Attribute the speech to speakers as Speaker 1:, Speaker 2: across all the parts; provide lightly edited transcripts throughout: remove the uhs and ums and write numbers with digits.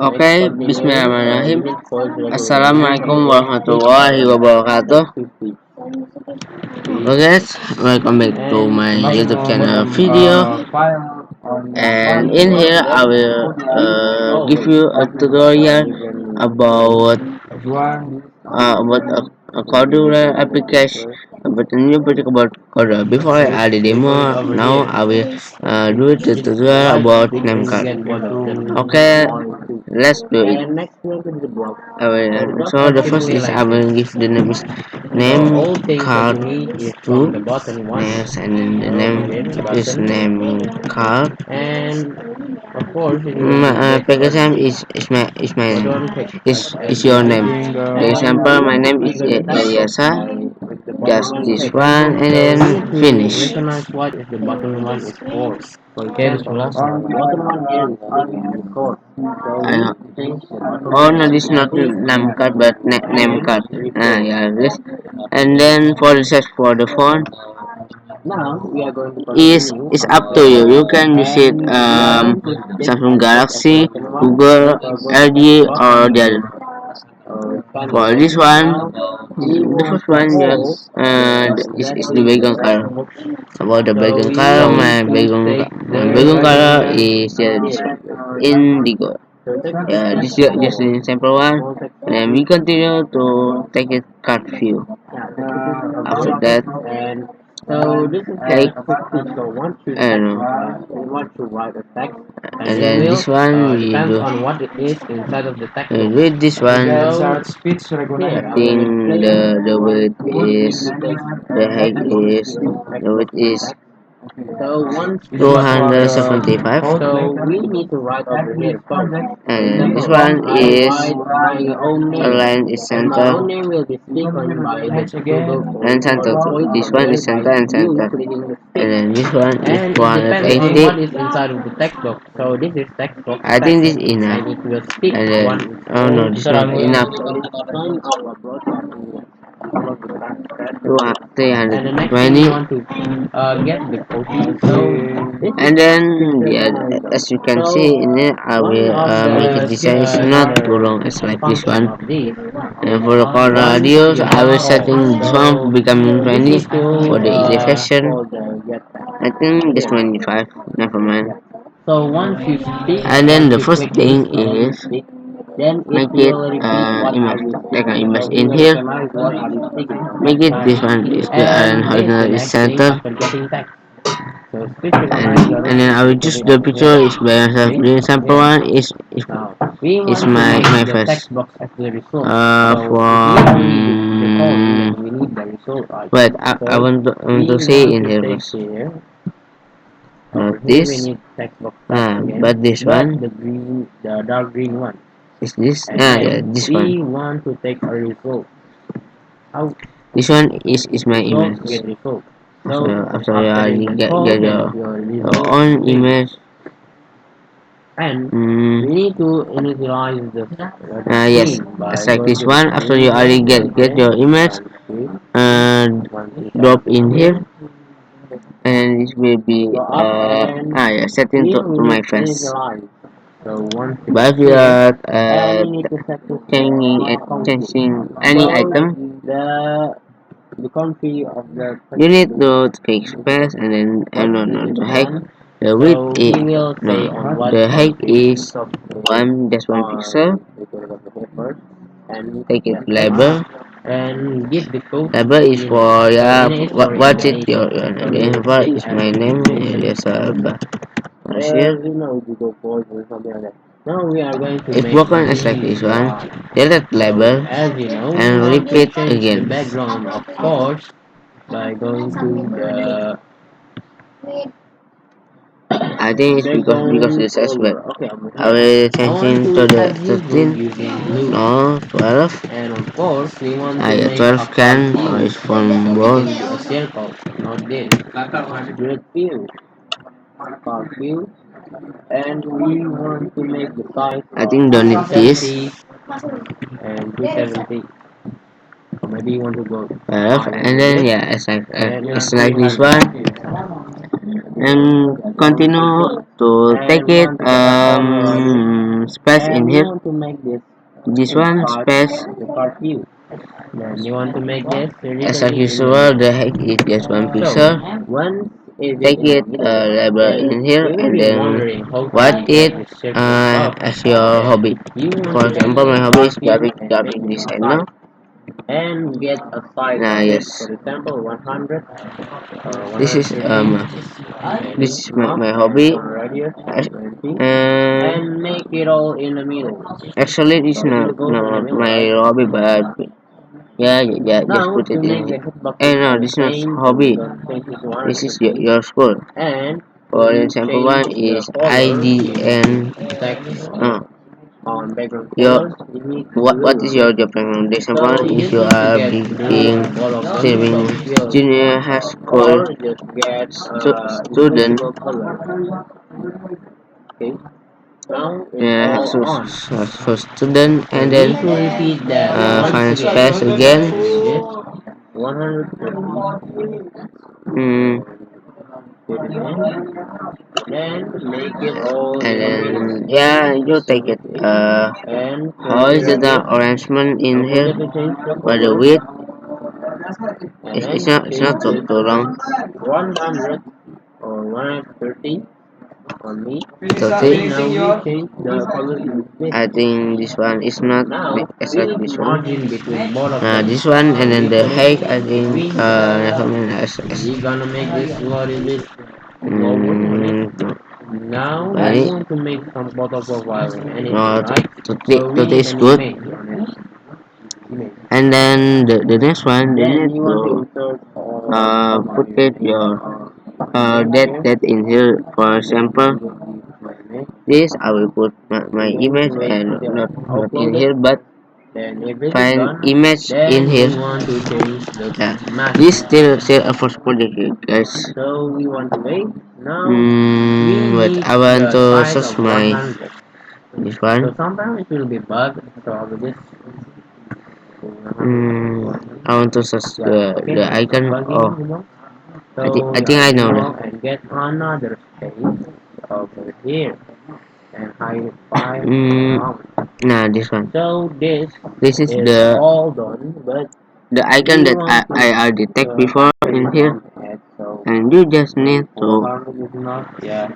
Speaker 1: Oke, bismillahirrahmanirrahim. Assalamualaikum warahmatullahi wabarakatuh. Oke guys, welcome back to my YouTube channel video. And in here, I will give you a tutorial about a kodular application, about a new project about kodular. Before I add the demo, now I will do the tutorial about name card. Okay, let's do it. So the first is I will give the name is name card two. Next, and then the name is name card. Package name is my name. Is your name. The example, my name is Ilyasa. Just this one and then finish.
Speaker 2: Oke, bismillah.
Speaker 1: Oh no, this is not name card but name card. Yeah, this. And then for the search for the phone is up to you. You can use it Samsung Galaxy, Google, LG, or the other. For this one, the first one, yeah, is the background color. About the background color, my background color is this one, indigo. Yeah, this is just an sample one. And we continue to take it card view. After that, like I don't know. And then this one we
Speaker 2: Depends
Speaker 1: do.
Speaker 2: on what it is inside of the text box.
Speaker 1: With this one, I think the width is the height is the width is 275, and this one is align is center and center too. This one is center and center, and then this one is
Speaker 2: And it depends on
Speaker 1: 480.
Speaker 2: what is inside of the text box. So this is text box
Speaker 1: I think this is
Speaker 2: and
Speaker 1: enough.
Speaker 2: it will stick
Speaker 1: And then,
Speaker 2: one.
Speaker 1: oh no, this not enough.
Speaker 2: And the next thing
Speaker 1: 320.
Speaker 2: you want to get the copy. So this is
Speaker 1: And then, yeah, as you can see in it, I will
Speaker 2: one of
Speaker 1: make it
Speaker 2: the
Speaker 1: design is not too long as like this
Speaker 2: function
Speaker 1: one.
Speaker 2: of this.
Speaker 1: And for the corner
Speaker 2: Once
Speaker 1: radius,
Speaker 2: you
Speaker 1: I will
Speaker 2: have
Speaker 1: setting this one
Speaker 2: so
Speaker 1: becoming
Speaker 2: this
Speaker 1: 20.
Speaker 2: is to
Speaker 1: For the elevation, I think just 25. Never mind.
Speaker 2: so once you stick,
Speaker 1: And then
Speaker 2: once
Speaker 1: the
Speaker 2: you
Speaker 1: first
Speaker 2: click this,
Speaker 1: thing is make it image like an image in here. Make it this one is the
Speaker 2: and this the
Speaker 1: horizontal is
Speaker 2: next thing
Speaker 1: center.
Speaker 2: after getting text. So specify your
Speaker 1: And then I will choose the picture is by myself. The sample one
Speaker 2: now we
Speaker 1: is
Speaker 2: want to
Speaker 1: my
Speaker 2: make the
Speaker 1: face.
Speaker 2: text box as the result. So if you read the code, then we need the result right.
Speaker 1: Wait, I
Speaker 2: So
Speaker 1: want to
Speaker 2: we
Speaker 1: say
Speaker 2: want
Speaker 1: in
Speaker 2: to
Speaker 1: here
Speaker 2: take
Speaker 1: first.
Speaker 2: here.
Speaker 1: Not
Speaker 2: Over here we
Speaker 1: this.
Speaker 2: need text box text again,
Speaker 1: But this
Speaker 2: but
Speaker 1: one
Speaker 2: the dark green one.
Speaker 1: is this.
Speaker 2: And
Speaker 1: Yeah,
Speaker 2: next
Speaker 1: this one.
Speaker 2: we want to take a result. How
Speaker 1: This one is my
Speaker 2: result
Speaker 1: image.
Speaker 2: get result.
Speaker 1: After
Speaker 2: So
Speaker 1: after you
Speaker 2: after the
Speaker 1: already
Speaker 2: result,
Speaker 1: get
Speaker 2: then
Speaker 1: your
Speaker 2: your result is
Speaker 1: own
Speaker 2: this.
Speaker 1: image.
Speaker 2: And we
Speaker 1: Mm,
Speaker 2: need to initialize the
Speaker 1: yes,
Speaker 2: screen by
Speaker 1: it's like
Speaker 2: going
Speaker 1: this
Speaker 2: to the
Speaker 1: one. After you
Speaker 2: screen,
Speaker 1: already
Speaker 2: then once
Speaker 1: get
Speaker 2: here,
Speaker 1: your image,
Speaker 2: run script,
Speaker 1: uh,
Speaker 2: once you set
Speaker 1: drop
Speaker 2: up the
Speaker 1: in
Speaker 2: script,
Speaker 1: here, and this will be
Speaker 2: go up and
Speaker 1: yeah, setting
Speaker 2: here
Speaker 1: to
Speaker 2: we
Speaker 1: my
Speaker 2: need
Speaker 1: face.
Speaker 2: initialize. So once you
Speaker 1: But
Speaker 2: click
Speaker 1: if you
Speaker 2: here,
Speaker 1: are
Speaker 2: and we need to set this
Speaker 1: changing any
Speaker 2: so
Speaker 1: item,
Speaker 2: the country of the
Speaker 1: you need to click space and then no no the height. The width
Speaker 2: so
Speaker 1: is
Speaker 2: we will
Speaker 1: no
Speaker 2: say on what
Speaker 1: the height
Speaker 2: country
Speaker 1: is one pixel.
Speaker 2: we go over here first and
Speaker 1: Take it
Speaker 2: press
Speaker 1: label.
Speaker 2: and give the code
Speaker 1: Label is
Speaker 2: in
Speaker 1: for
Speaker 2: so
Speaker 1: yeah
Speaker 2: in is for
Speaker 1: what's it
Speaker 2: initialization. So
Speaker 1: the
Speaker 2: we will
Speaker 1: info
Speaker 2: take
Speaker 1: is
Speaker 2: as
Speaker 1: my name
Speaker 2: initialization
Speaker 1: Ilyasa Bashir.
Speaker 2: you know Google Forms or something like that. Now we are going to
Speaker 1: If
Speaker 2: make a
Speaker 1: broken is like this one,
Speaker 2: UI.
Speaker 1: delete
Speaker 2: So
Speaker 1: label
Speaker 2: as you know, we
Speaker 1: and
Speaker 2: want to
Speaker 1: repeat
Speaker 2: change the
Speaker 1: again.
Speaker 2: background, of course, by going to the
Speaker 1: I think it's because
Speaker 2: background
Speaker 1: it says web.
Speaker 2: color. Okay, over
Speaker 1: I
Speaker 2: here.
Speaker 1: will
Speaker 2: I
Speaker 1: change
Speaker 2: want
Speaker 1: it to
Speaker 2: to
Speaker 1: the
Speaker 2: add user
Speaker 1: 13.
Speaker 2: using blue.
Speaker 1: No, 12.
Speaker 2: And of course, we want to
Speaker 1: Yeah,
Speaker 2: make a
Speaker 1: 12
Speaker 2: card
Speaker 1: can or
Speaker 2: view.
Speaker 1: is from
Speaker 2: So we
Speaker 1: both.
Speaker 2: can do a circle, not this. Grid view, card view. And we want to make the size
Speaker 1: I think don't need this.
Speaker 2: 270 and 270. Or maybe you want to go
Speaker 1: 12
Speaker 2: higher
Speaker 1: and
Speaker 2: than
Speaker 1: then
Speaker 2: this.
Speaker 1: yeah,
Speaker 2: And
Speaker 1: it's
Speaker 2: we
Speaker 1: like this
Speaker 2: have
Speaker 1: one.
Speaker 2: this.
Speaker 1: And continue to take
Speaker 2: And
Speaker 1: it
Speaker 2: want to get a color like this.
Speaker 1: space in
Speaker 2: and we
Speaker 1: here.
Speaker 2: want to make this
Speaker 1: This
Speaker 2: in
Speaker 1: one
Speaker 2: part
Speaker 1: space.
Speaker 2: the part view. Then you want to make this
Speaker 1: As a
Speaker 2: vertically in the
Speaker 1: usual,
Speaker 2: middle.
Speaker 1: the height is just one
Speaker 2: So
Speaker 1: pixel.
Speaker 2: once is it
Speaker 1: Take
Speaker 2: in the
Speaker 1: it
Speaker 2: middle,
Speaker 1: label
Speaker 2: then
Speaker 1: in here
Speaker 2: you will
Speaker 1: and
Speaker 2: be
Speaker 1: then
Speaker 2: wondering how
Speaker 1: what
Speaker 2: to
Speaker 1: it
Speaker 2: get this circle above.
Speaker 1: as your
Speaker 2: Then
Speaker 1: hobby.
Speaker 2: you want
Speaker 1: For
Speaker 2: to take
Speaker 1: example, my
Speaker 2: the
Speaker 1: hobby is
Speaker 2: part view and
Speaker 1: graphic
Speaker 2: make it a
Speaker 1: designer.
Speaker 2: size and get a size
Speaker 1: Nah,
Speaker 2: of it.
Speaker 1: yes,
Speaker 2: For example, 100 or
Speaker 1: this is
Speaker 2: 150
Speaker 1: this
Speaker 2: and
Speaker 1: is
Speaker 2: map
Speaker 1: my hobby.
Speaker 2: on radius
Speaker 1: Ac-
Speaker 2: 20
Speaker 1: Uh,
Speaker 2: and make it all in the middle.
Speaker 1: Actually, this is
Speaker 2: So it goes in the
Speaker 1: not
Speaker 2: middle,
Speaker 1: my
Speaker 2: right?
Speaker 1: hobby, but yeah, just
Speaker 2: Now
Speaker 1: put
Speaker 2: to
Speaker 1: it
Speaker 2: make
Speaker 1: in.
Speaker 2: the hitbox
Speaker 1: Eh,
Speaker 2: look
Speaker 1: no,
Speaker 2: the
Speaker 1: this is not
Speaker 2: same, so we're
Speaker 1: hobby.
Speaker 2: gonna change it to
Speaker 1: This is
Speaker 2: 150
Speaker 1: your school.
Speaker 2: and
Speaker 1: For
Speaker 2: we
Speaker 1: example, one
Speaker 2: change the
Speaker 1: is
Speaker 2: color. We need
Speaker 1: IDN.
Speaker 2: to text
Speaker 1: No,
Speaker 2: on background
Speaker 1: your
Speaker 2: colors. We need
Speaker 1: what
Speaker 2: blue
Speaker 1: is
Speaker 2: on it.
Speaker 1: your job recommendation
Speaker 2: So
Speaker 1: one?
Speaker 2: you
Speaker 1: If
Speaker 2: just
Speaker 1: you
Speaker 2: need to
Speaker 1: are
Speaker 2: get blue
Speaker 1: being
Speaker 2: on all of them. So
Speaker 1: serving
Speaker 2: it will,
Speaker 1: junior high school
Speaker 2: or just get
Speaker 1: student,
Speaker 2: invisible color. Okay. Now it's all on.
Speaker 1: for student,
Speaker 2: We
Speaker 1: and then
Speaker 2: need to repeat that once
Speaker 1: find
Speaker 2: again.
Speaker 1: space
Speaker 2: So
Speaker 1: again.
Speaker 2: change it 150
Speaker 1: Mm,
Speaker 2: do it again. Then make it all
Speaker 1: and
Speaker 2: in the middle.
Speaker 1: then yeah, you take it.
Speaker 2: And
Speaker 1: How
Speaker 2: change
Speaker 1: is
Speaker 2: the
Speaker 1: the
Speaker 2: radius.
Speaker 1: arrangement in
Speaker 2: Don't
Speaker 1: here?
Speaker 2: forget to change the
Speaker 1: By the
Speaker 2: color.
Speaker 1: width,
Speaker 2: And
Speaker 1: it's
Speaker 2: then
Speaker 1: not
Speaker 2: change it
Speaker 1: too
Speaker 2: to
Speaker 1: long.
Speaker 2: 100 or 130 on me. Okay,
Speaker 1: 30.
Speaker 2: now we change the color to this.
Speaker 1: I think this one is not
Speaker 2: Now
Speaker 1: as
Speaker 2: we
Speaker 1: like
Speaker 2: need to
Speaker 1: this one.
Speaker 2: margin between both of them.
Speaker 1: This one
Speaker 2: So
Speaker 1: and then
Speaker 2: we
Speaker 1: the
Speaker 2: put it
Speaker 1: height I think
Speaker 2: between.
Speaker 1: never mind as
Speaker 2: We're gonna make this a little bit lower on it.
Speaker 1: mm,
Speaker 2: Now we
Speaker 1: right.
Speaker 2: want to make some photo profile and anything,
Speaker 1: No,
Speaker 2: right? So we
Speaker 1: 30
Speaker 2: need
Speaker 1: is
Speaker 2: an
Speaker 1: good.
Speaker 2: image on it. Image.
Speaker 1: And then the next one, you
Speaker 2: Then
Speaker 1: need
Speaker 2: you want to
Speaker 1: to
Speaker 2: insert all
Speaker 1: put
Speaker 2: some
Speaker 1: it your
Speaker 2: image here.
Speaker 1: that in here. For
Speaker 2: Then
Speaker 1: example,
Speaker 2: we will use my image.
Speaker 1: this I will put my
Speaker 2: We're going to
Speaker 1: image
Speaker 2: wait
Speaker 1: and
Speaker 2: until it's
Speaker 1: not in
Speaker 2: uploaded.
Speaker 1: here, but
Speaker 2: Then if it is
Speaker 1: find
Speaker 2: done,
Speaker 1: image in
Speaker 2: then
Speaker 1: here.
Speaker 2: we want to change the
Speaker 1: Yeah,
Speaker 2: mask.
Speaker 1: this still a first project, guys.
Speaker 2: So we want to wait. Now we
Speaker 1: But
Speaker 2: need
Speaker 1: I want
Speaker 2: the
Speaker 1: to
Speaker 2: size
Speaker 1: search
Speaker 2: of
Speaker 1: my
Speaker 2: 100.
Speaker 1: this
Speaker 2: So
Speaker 1: one.
Speaker 2: sometimes it will be bug. So I will just say 100
Speaker 1: I want to search
Speaker 2: Yeah, okay,
Speaker 1: the
Speaker 2: it's not
Speaker 1: icon.
Speaker 2: bugging
Speaker 1: Oh,
Speaker 2: anymore. So
Speaker 1: I
Speaker 2: you
Speaker 1: think
Speaker 2: have
Speaker 1: I
Speaker 2: to
Speaker 1: know
Speaker 2: go
Speaker 1: that.
Speaker 2: and get another space over here and hide it 5
Speaker 1: Mm,
Speaker 2: around.
Speaker 1: nah, this one.
Speaker 2: So this
Speaker 1: This is
Speaker 2: is all done, but
Speaker 1: the icon
Speaker 2: we
Speaker 1: that
Speaker 2: want to
Speaker 1: I detect before in
Speaker 2: increase
Speaker 1: here,
Speaker 2: on it. So
Speaker 1: and you just need to
Speaker 2: 400 is enough, yeah.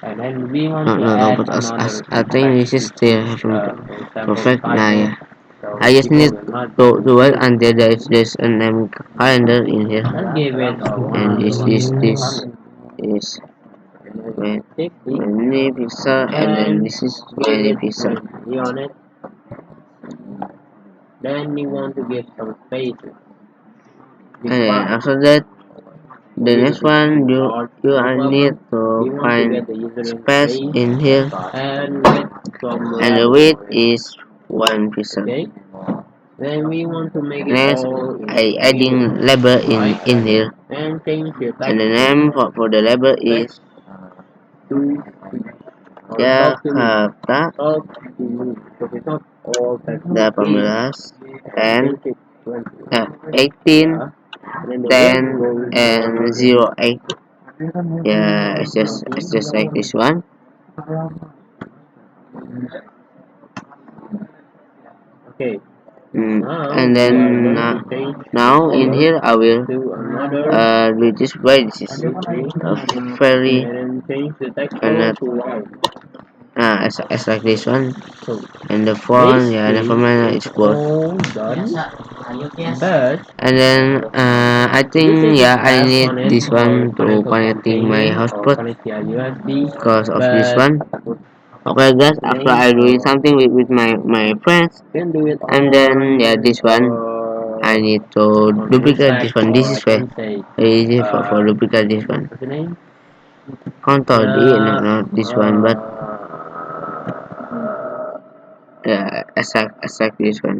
Speaker 2: And then we want
Speaker 1: no
Speaker 2: to
Speaker 1: don't
Speaker 2: add
Speaker 1: put
Speaker 2: another
Speaker 1: I think
Speaker 2: text
Speaker 1: this is
Speaker 2: to
Speaker 1: still
Speaker 2: change,
Speaker 1: having
Speaker 2: for example, the
Speaker 1: perfect. Nah,
Speaker 2: title.
Speaker 1: yeah.
Speaker 2: So
Speaker 1: I just
Speaker 2: people
Speaker 1: need
Speaker 2: will not be
Speaker 1: to wait
Speaker 2: confused.
Speaker 1: until there's a name calendar in here,
Speaker 2: Let's give it a
Speaker 1: and
Speaker 2: 100, 100.
Speaker 1: is
Speaker 2: And then
Speaker 1: my
Speaker 2: 60
Speaker 1: many pixel, and then
Speaker 2: and
Speaker 1: this is
Speaker 2: give
Speaker 1: many
Speaker 2: it
Speaker 1: pixel.
Speaker 2: 20 on it. Then you want to give some spaces. Big
Speaker 1: And then
Speaker 2: box,
Speaker 1: after that,
Speaker 2: a
Speaker 1: the
Speaker 2: little
Speaker 1: next
Speaker 2: bit
Speaker 1: one
Speaker 2: large,
Speaker 1: you
Speaker 2: no
Speaker 1: are need
Speaker 2: problem.
Speaker 1: to
Speaker 2: We want to
Speaker 1: find
Speaker 2: get the username
Speaker 1: space
Speaker 2: space
Speaker 1: in here,
Speaker 2: and get some
Speaker 1: and the
Speaker 2: label
Speaker 1: width
Speaker 2: on it.
Speaker 1: is 1 pixel.
Speaker 2: Okay. Then we want to make it
Speaker 1: Next,
Speaker 2: all in
Speaker 1: I
Speaker 2: the middle,
Speaker 1: adding label
Speaker 2: right?
Speaker 1: in here,
Speaker 2: And change the
Speaker 1: and
Speaker 2: text
Speaker 1: the
Speaker 2: here.
Speaker 1: name for the label
Speaker 2: Text
Speaker 1: is
Speaker 2: to or talk to me.
Speaker 1: Jakarta
Speaker 2: Talk to me. Because it's not all text to me.
Speaker 1: 18
Speaker 2: And
Speaker 1: 10
Speaker 2: change it 20.
Speaker 1: 18
Speaker 2: Yeah. And then the width
Speaker 1: 10
Speaker 2: goes to
Speaker 1: and
Speaker 2: 100.
Speaker 1: 08. Yeah, it's just like this one.
Speaker 2: Okay. Now
Speaker 1: And
Speaker 2: we are
Speaker 1: then
Speaker 2: going to change the
Speaker 1: now in
Speaker 2: color
Speaker 1: here I will
Speaker 2: to another
Speaker 1: do this way. This is
Speaker 2: degree
Speaker 1: very
Speaker 2: and then change the text color
Speaker 1: cannot
Speaker 2: to white.
Speaker 1: as like this one,
Speaker 2: So
Speaker 1: and the font,
Speaker 2: this
Speaker 1: yeah, never
Speaker 2: thing
Speaker 1: mind,
Speaker 2: is
Speaker 1: it's good.
Speaker 2: all done, but
Speaker 1: And then I
Speaker 2: you
Speaker 1: think
Speaker 2: can
Speaker 1: yeah,
Speaker 2: just
Speaker 1: I
Speaker 2: tap
Speaker 1: need
Speaker 2: on it
Speaker 1: this
Speaker 2: or
Speaker 1: one to
Speaker 2: connect to some
Speaker 1: connecting my
Speaker 2: payment or
Speaker 1: hotspot
Speaker 2: connect via USB,
Speaker 1: because of this
Speaker 2: but
Speaker 1: one.
Speaker 2: put
Speaker 1: Okay guys, after
Speaker 2: name
Speaker 1: I doing
Speaker 2: or
Speaker 1: something with my friends,
Speaker 2: you can do it
Speaker 1: and then yeah, this one I need to
Speaker 2: on full
Speaker 1: duplicate this
Speaker 2: text,
Speaker 1: one. This
Speaker 2: or I
Speaker 1: is very
Speaker 2: can say
Speaker 1: easy for duplicate this one.
Speaker 2: what's the name?
Speaker 1: Control D, no,
Speaker 2: The
Speaker 1: not this one, but exact this one.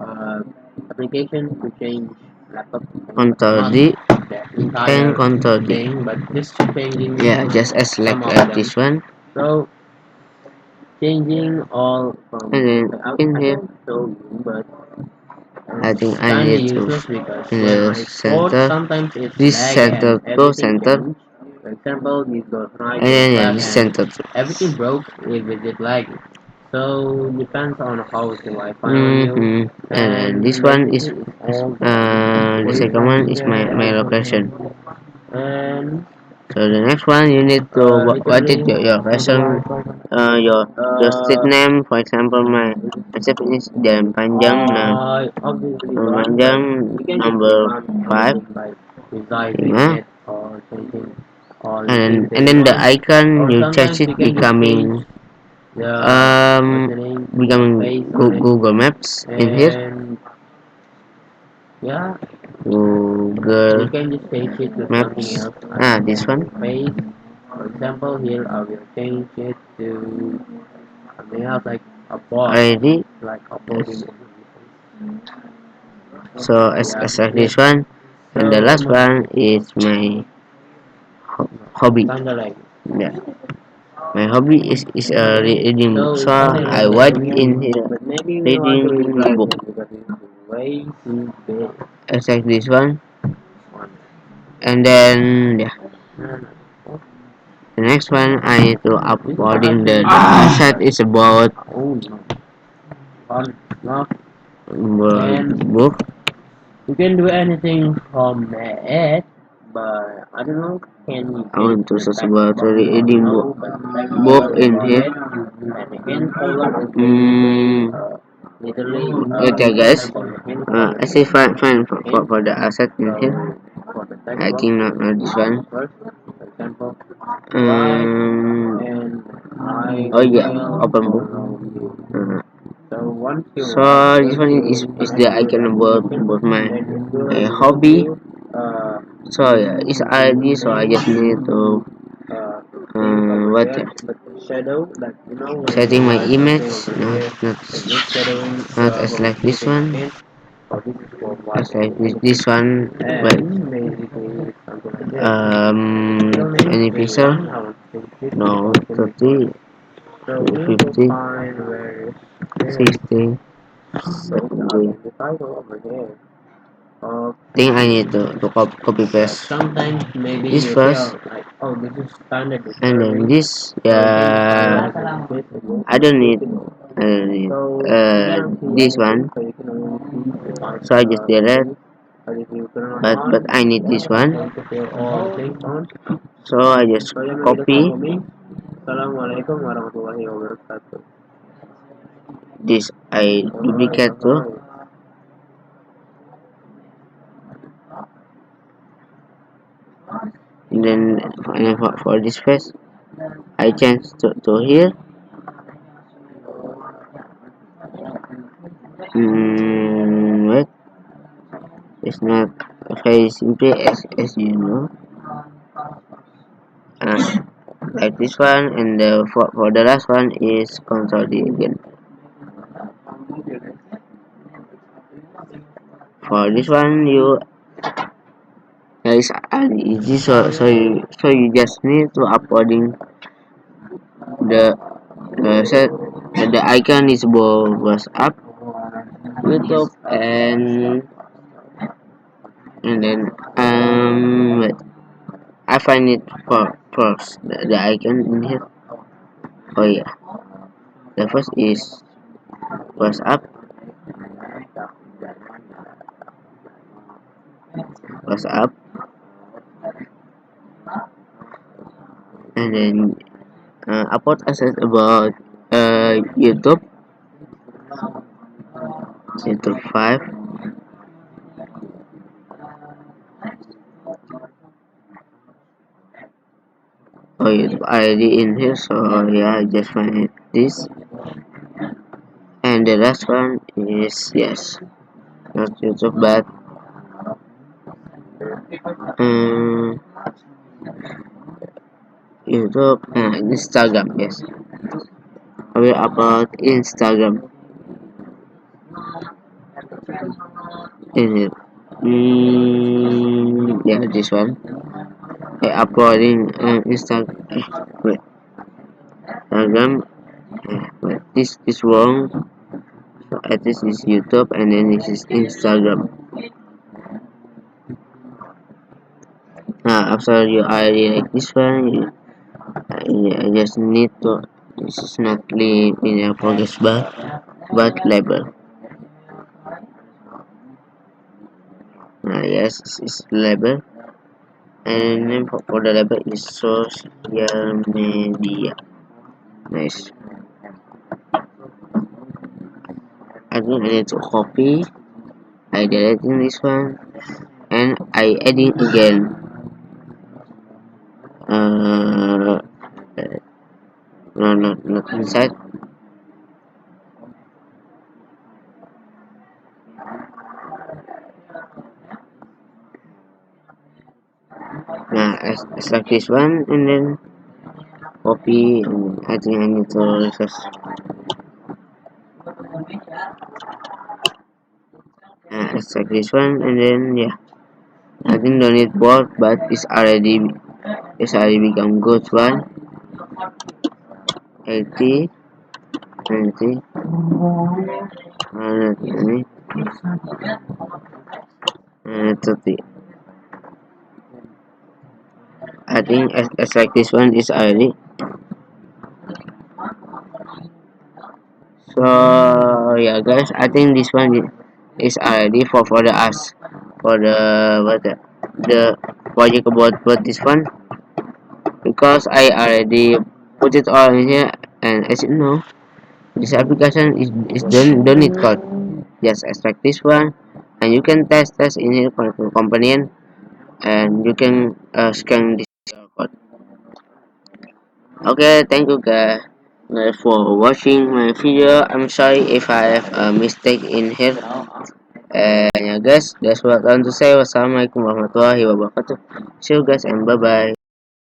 Speaker 2: application to change laptop,
Speaker 1: Control
Speaker 2: not
Speaker 1: D
Speaker 2: the
Speaker 1: and
Speaker 2: entire
Speaker 1: Control D.
Speaker 2: thing, but just changing
Speaker 1: Yeah, just as
Speaker 2: some of
Speaker 1: like
Speaker 2: them.
Speaker 1: this one.
Speaker 2: So changing all
Speaker 1: And
Speaker 2: from
Speaker 1: then in
Speaker 2: I
Speaker 1: here,
Speaker 2: can show you, but
Speaker 1: I think I
Speaker 2: kinda
Speaker 1: need to
Speaker 2: useless because
Speaker 1: in
Speaker 2: when
Speaker 1: the
Speaker 2: I export,
Speaker 1: center,
Speaker 2: sometimes it's
Speaker 1: this
Speaker 2: lag
Speaker 1: center
Speaker 2: and
Speaker 1: to
Speaker 2: everything
Speaker 1: center,
Speaker 2: change. For example, this goes right,
Speaker 1: and
Speaker 2: goes
Speaker 1: then yeah,
Speaker 2: left,
Speaker 1: this
Speaker 2: and
Speaker 1: center to.
Speaker 2: everything broke if it is lagging. So depends on how the Wi-Fi on you,
Speaker 1: And this
Speaker 2: and
Speaker 1: one is
Speaker 2: basically it's all
Speaker 1: the second one is my location.
Speaker 2: and
Speaker 1: So the next one you need to what is
Speaker 2: literally
Speaker 1: your
Speaker 2: on the
Speaker 1: question,
Speaker 2: Wi-Fi.
Speaker 1: your street name. For example, my accept is Jalan Panjang,
Speaker 2: Obviously one, but
Speaker 1: Panjang
Speaker 2: you can just
Speaker 1: number
Speaker 2: click on
Speaker 1: 5,
Speaker 2: anything like resizing
Speaker 1: 5,
Speaker 2: it or changing or
Speaker 1: and
Speaker 2: increase
Speaker 1: and
Speaker 2: if you
Speaker 1: then the
Speaker 2: want,
Speaker 1: icon
Speaker 2: or
Speaker 1: you change
Speaker 2: sometimes
Speaker 1: it
Speaker 2: you can just change
Speaker 1: becoming
Speaker 2: the what's the name, the
Speaker 1: becoming
Speaker 2: face on it,
Speaker 1: Google Maps in here.
Speaker 2: and yeah, you
Speaker 1: Google
Speaker 2: can just change it to something
Speaker 1: Maps.
Speaker 2: else other
Speaker 1: This
Speaker 2: than
Speaker 1: one
Speaker 2: your face. For example, here I will change it to something else like a bot,
Speaker 1: already.
Speaker 2: like uploading
Speaker 1: Yes.
Speaker 2: images.
Speaker 1: So
Speaker 2: Yeah,
Speaker 1: as
Speaker 2: that's
Speaker 1: like
Speaker 2: it.
Speaker 1: this one, and the
Speaker 2: So
Speaker 1: last one is my hobby.
Speaker 2: kinda like
Speaker 1: Yeah, my hobby is reading book.
Speaker 2: so
Speaker 1: So
Speaker 2: it's something like
Speaker 1: I
Speaker 2: that
Speaker 1: watch
Speaker 2: for
Speaker 1: in
Speaker 2: me.
Speaker 1: here
Speaker 2: But maybe you may want to
Speaker 1: reading
Speaker 2: resize
Speaker 1: book.
Speaker 2: it because it's way too big.
Speaker 1: As like this one,
Speaker 2: One.
Speaker 1: and then yeah,
Speaker 2: No, no.
Speaker 1: the next one I need to
Speaker 2: This is
Speaker 1: uploading
Speaker 2: actually
Speaker 1: the
Speaker 2: not
Speaker 1: asset is
Speaker 2: oh no. Hard enough.
Speaker 1: about
Speaker 2: And
Speaker 1: book.
Speaker 2: you can do anything from it, but I don't know, can you
Speaker 1: I
Speaker 2: get
Speaker 1: want to
Speaker 2: the
Speaker 1: search
Speaker 2: text
Speaker 1: about
Speaker 2: from
Speaker 1: reading
Speaker 2: below,
Speaker 1: book.
Speaker 2: but
Speaker 1: Book
Speaker 2: technically
Speaker 1: in
Speaker 2: about
Speaker 1: here.
Speaker 2: it, and again, color is basically,
Speaker 1: Mm,
Speaker 2: literally,
Speaker 1: okay,
Speaker 2: text
Speaker 1: guys.
Speaker 2: for the hand color
Speaker 1: I
Speaker 2: is
Speaker 1: say fine
Speaker 2: hand.
Speaker 1: for the asset in here.
Speaker 2: So for the text
Speaker 1: I
Speaker 2: box,
Speaker 1: think
Speaker 2: you
Speaker 1: not this one.
Speaker 2: first, for example, right,
Speaker 1: Um,
Speaker 2: and I
Speaker 1: oh yeah,
Speaker 2: will
Speaker 1: open book.
Speaker 2: follow you.
Speaker 1: Uh,
Speaker 2: So once you
Speaker 1: so this one
Speaker 2: basically
Speaker 1: is
Speaker 2: connect
Speaker 1: the
Speaker 2: your
Speaker 1: icon
Speaker 2: application,
Speaker 1: about my
Speaker 2: then it will give
Speaker 1: hobby.
Speaker 2: you
Speaker 1: So yeah, it's ID. So I just need to
Speaker 2: things over
Speaker 1: what
Speaker 2: there, but shadow, like when you
Speaker 1: setting my
Speaker 2: write
Speaker 1: image.
Speaker 2: something over
Speaker 1: No,
Speaker 2: here,
Speaker 1: not
Speaker 2: it needs shadowing
Speaker 1: as
Speaker 2: for
Speaker 1: like this
Speaker 2: keeping it
Speaker 1: one.
Speaker 2: in. So this is for
Speaker 1: As
Speaker 2: what
Speaker 1: like
Speaker 2: you need.
Speaker 1: this one. But
Speaker 2: And basically it's something like this. Middle name
Speaker 1: any pixel?
Speaker 2: 21, I would change it to
Speaker 1: No,
Speaker 2: something before.
Speaker 1: 30,
Speaker 2: So we will
Speaker 1: 50,
Speaker 2: find where is this.
Speaker 1: 60,
Speaker 2: There's
Speaker 1: 70.
Speaker 2: the title over here.
Speaker 1: Think I
Speaker 2: Okay.
Speaker 1: need to copy
Speaker 2: But
Speaker 1: paste
Speaker 2: sometimes maybe
Speaker 1: this
Speaker 2: you
Speaker 1: first,
Speaker 2: feel like, oh, this is kind of
Speaker 1: and then
Speaker 2: disturbing.
Speaker 1: this.
Speaker 2: So you can just
Speaker 1: Yeah,
Speaker 2: highlight it a bit
Speaker 1: I
Speaker 2: and
Speaker 1: don't
Speaker 2: increase
Speaker 1: need.
Speaker 2: it.
Speaker 1: I don't need
Speaker 2: So you cannot see
Speaker 1: this
Speaker 2: anything,
Speaker 1: one.
Speaker 2: so you can only see the
Speaker 1: So I just did it.
Speaker 2: things. But if you turn it
Speaker 1: But
Speaker 2: on,
Speaker 1: I need this
Speaker 2: it's
Speaker 1: one.
Speaker 2: going to show all things on.
Speaker 1: So I just
Speaker 2: So yan ang ilagay
Speaker 1: copy
Speaker 2: ko me. Assalamualaikum warahmatullahi wabarakatuh.
Speaker 1: this. I
Speaker 2: Ahoy,
Speaker 1: duplicate to,
Speaker 2: ahoy.
Speaker 1: and then for this face, I change to here. Wait, it's not very simple as you know. Uh, like this one, and for the last one is control D again. For this one, you is easy, so you just need to uploading the set the icon is was up YouTube, and then wait, I find it for first the icon in here. Oh yeah, the first is was up, was up, and then upload asset about YouTube, YouTube 5. Oh, YouTube already in here, so yeah, I just find it this, and the last one is yes, not YouTube but um, YouTube Instagram. Yes, I will upload Instagram in it. Yeah, this one. I uploading wait, Instagram. Wait, this wrong. So this is YouTube, and then this is Instagram. After you already like this one, I just need to This is not linear progress bar but label. Yes, this is label, and name for the label is social media. Nice. Again, I need to copy. I deleting this one, and I adding again. Uh, no, not inside. Nah, as like this one, and then copy, and I think I need to research. It's like this one, and then yeah, I think don't need both, but it's already become good one. 80, 90, 120, 130. I think as like this one is already. So yeah, guys, I think this one is already for the us for the what the project about this one, because I already put it all in here, and as you know, this application is don't need code. Just extract this one, and you can test in here for component, and you can scan this code. Okay, thank you guys for watching my video. I'm sorry if I have a mistake in here. And yeah guys, that's what I want to say. Wassalamualaikum warahmatullahi wabarakatuh. See you guys and bye bye.